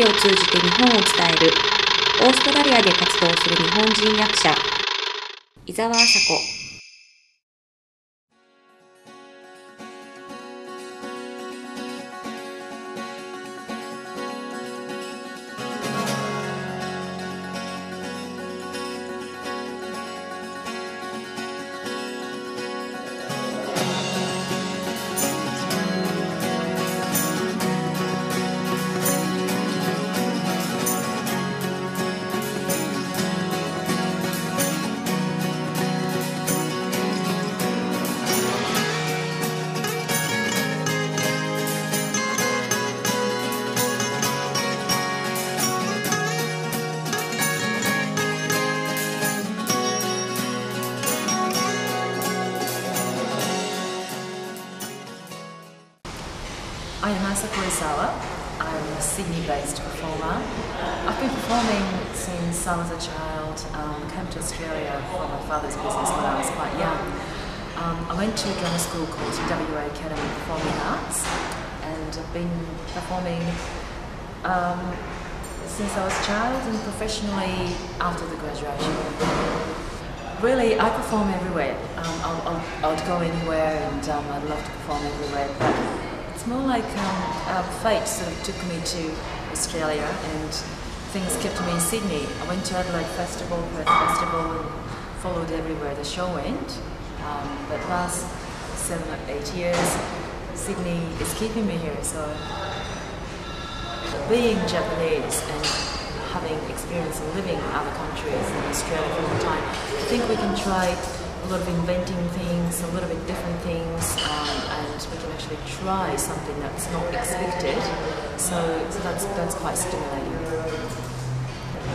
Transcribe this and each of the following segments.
劇を通じて日本を伝えるオーストラリアで活動する日本人役者伊沢麻子。I am Asako Izawa. I'm a Sydney-based performer. I've been performing since I was a child. Came to Australia for my father's business when I was quite young. I went to a drama school called WA Academy of Performing Arts, and I've been performing since I was a child and professionally after the graduation. Really, I perform everywhere. I'd go anywhere, and I'd love to perform everywhere. But it's more like fate sort of took me to Australia, and things kept me in Sydney. I went to Adelaide Festival, Perth Festival, and followed everywhere the show went. But last 7 or 8 years, Sydney is keeping me here. So, being Japanese and having experience in living in other countries in Australia for a long time, I think we can try a lot of inventing things, a little bit different things, and we can actually try something that's not expected. So that's quite stimulating.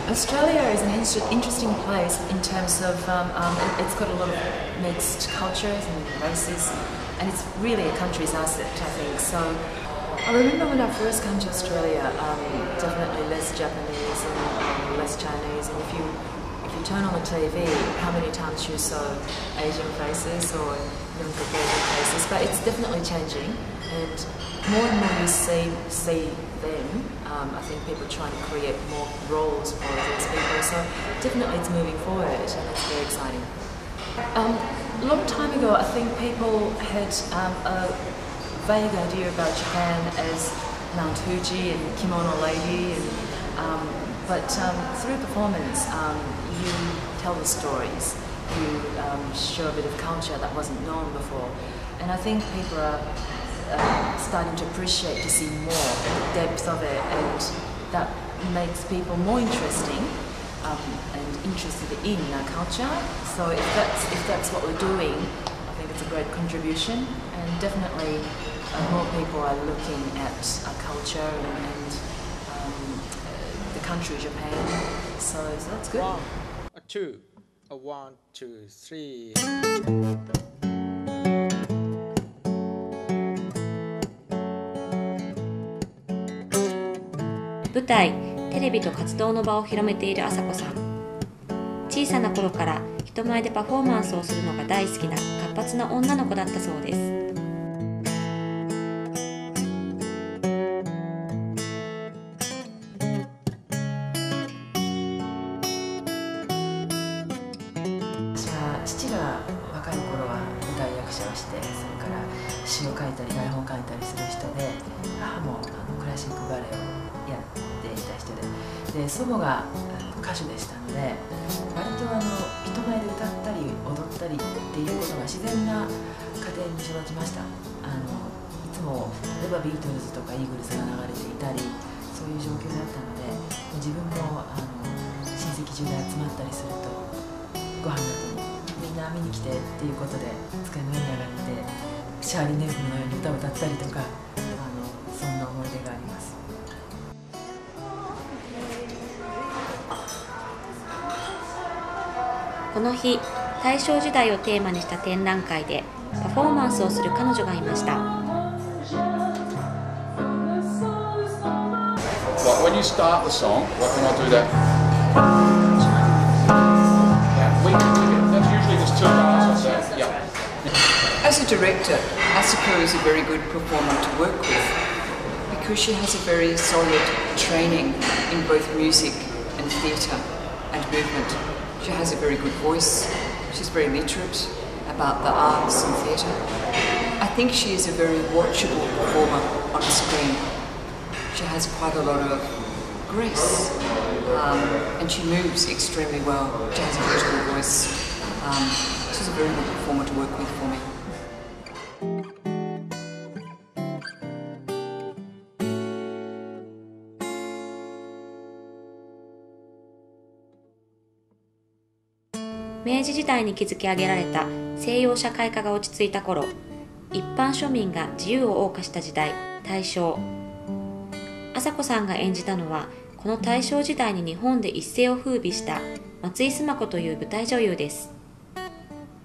Australia is an interesting place in terms of it's got a lot of mixed cultures and races, and it's really a country's asset, I think. So I remember when I first came to Australia, definitely less Japanese and less Chinese, and if you turn on the TV, how many times you saw Asian faces or non-Caucasian faces, but it's definitely changing, and more you see them. I think people are trying to create more roles for these people, so definitely it's moving forward, and it's very exciting. A long time ago, I think people had a vague idea about Japan as Mount Fuji and Kimono Lady, but through performance, you tell the stories, you show a bit of culture that wasn't known before, and I think people are starting to appreciate to see more depth of it, and that makes people more interesting and interested in our culture. So if that's what we're doing, I think it's a great contribution, and definitely more people are looking at our culture and the country Japan. So that's good. 1, 2, 3. 舞台、テレビと活動の場を広めている麻子さん。小さな頃から人前でパフォーマンスをするのが大好きな活発な女の子だったそうです。父が若い頃は舞台役者をして、それから詩を書いたり台本を書いたりする人で、母もクラシックバレエをやっていた人で、祖母が歌手でしたので、割と人前で歌ったり踊ったりっていうことが自然な家庭に育ちました。いつも例えばビートルズとかイーグルスが流れていたり、そういう状況だったので、自分も親戚中で集まったりするとご飯の後にみんな見に来てっていうことで机の上に上がってシャーリー・ネズムのように歌を歌ったりとか、そんな思い出があります。この日、大正時代をテーマにした展覧会でパフォーマンスをする彼女がいました。When you start the song, when I do that, that's usually just 2 bars or so. Yeah. As a director, Asako is a very good performer to work with because she has a very solid training in both music and theatre and movement. She has a very good voice. She's very literate about the arts and theatre. I think she is a very watchable performer on screen. She has quite a lot of grace, and she moves extremely well. She has a beautiful voice. She's a very good performer to work with for me.明治時代に築き上げられた西洋社会科が落ち着いた頃、一般庶民が自由を謳歌した時代、大正。朝子さんが演じたのは、この大正時代に日本で一世を風靡した松井須磨子という舞台女優です。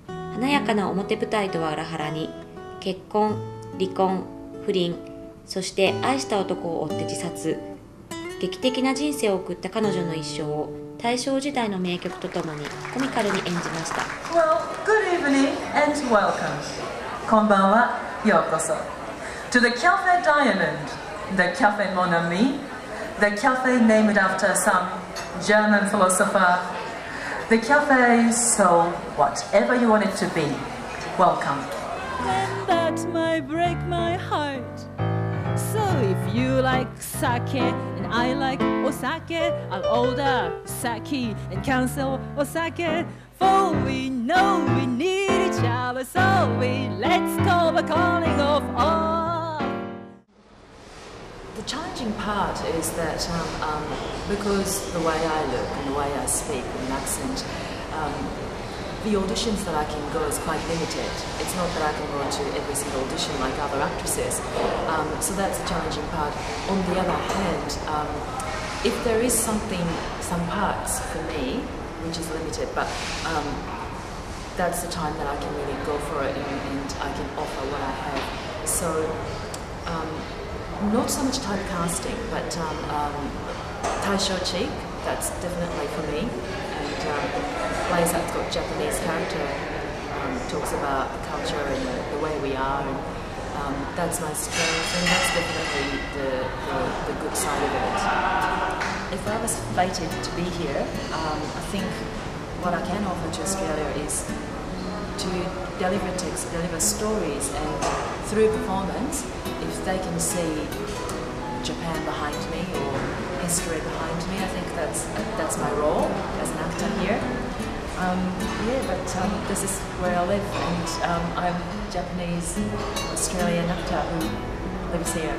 華やかな表舞台とは裏腹に、結婚、離婚、不倫、そして愛した男を追って自殺、劇的な人生を送った彼女の一生を大正時代の名曲とともにコミカルに演じました。Well, good evening and welcome. こんばんは、ようこそ。To the Cafe Diamond, the Cafe Mon Ami, the cafe named after some German philosopher, the cafe so whatever you want it to be. Welcome. And that might break my heart. So if you like sake and I like osake, I'll order sake and cancel osake. For we know we need each other, so let's call the calling of all. The challenging part is that because the way I look and the way I speak with an accent, the auditions that I can go is quite limited. It's not that I can go to every single audition like other actresses. So that's a challenging part. On the other hand, if there is some parts for me, which is limited, but that's the time that I can really go for it and I can offer what I have. So not so much typecasting, but Taisho cheek, that's definitely for me. Plays that's got Japanese character, talks about the culture and the way we are, and that's my strength, and that's definitely the good side of it. If I was fated to be here, I think what I can offer to Australia is to deliver texts, deliver stories, and through performance, if they can see Japan behind me or history behind me, I think that's my role as an actor here. But this is where I live, and I'm a Japanese Australian actor who lives here.